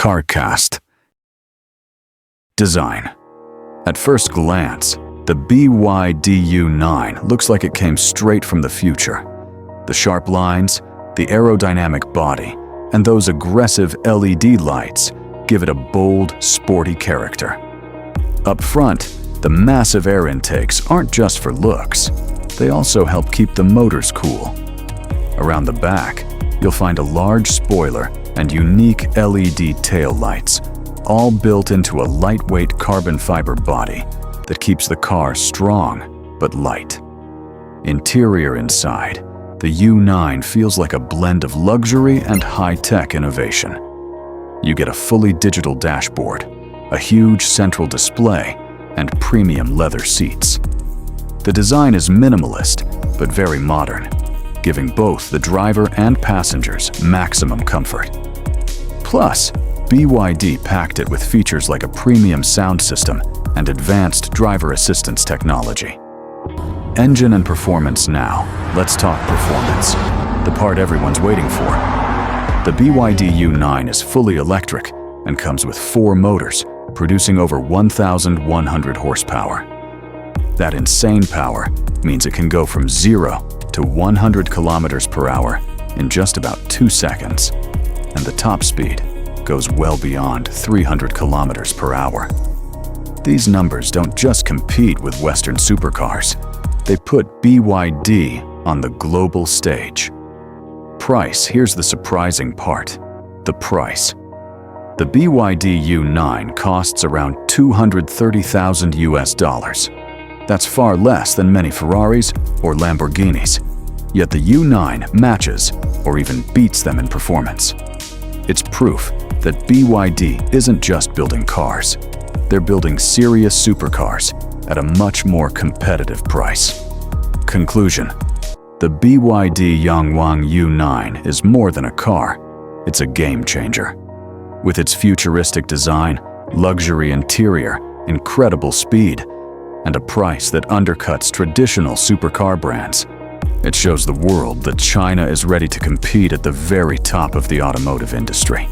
CarCast. Design. At first glance, the BYD U9 looks like it came straight from the future. The sharp lines, the aerodynamic body, and those aggressive LED lights give it a bold, sporty character. Up front, the massive air intakes aren't just for looks. They also help keep the motors cool. Around the back, you'll find a large spoiler and unique LED tail lights, all built into a lightweight carbon fiber body that keeps the car strong but light. Interior inside, the U9 feels like a blend of luxury and high-tech innovation. You get a fully digital dashboard, a huge central display, and premium leather seats. The design is minimalist but very modern, giving both the driver and passengers maximum comfort. Plus, BYD packed it with features like a premium sound system and advanced driver assistance technology. Engine and performance now. Let's talk performance, the part everyone's waiting for. The BYD U9 is fully electric and comes with 4 motors, producing over 1,100 horsepower. That insane power means it can go from 0 to 100 kilometers per hour in just about 2 seconds, and the top speed goes well beyond 300 kilometers per hour. These numbers don't just compete with Western supercars. They put BYD on the global stage. Price. Here's the surprising part. The price. The BYD U9 costs around $230,000 US. That's far less than many Ferraris or Lamborghinis. Yet the U9 matches or even beats them in performance. It's proof that BYD isn't just building cars. They're building serious supercars at a much more competitive price. Conclusion. The BYD Yangwang U9 is more than a car. It's a game changer. With its futuristic design, luxury interior, incredible speed, and a price that undercuts traditional supercar brands, it shows the world that China is ready to compete at the very top of the automotive industry.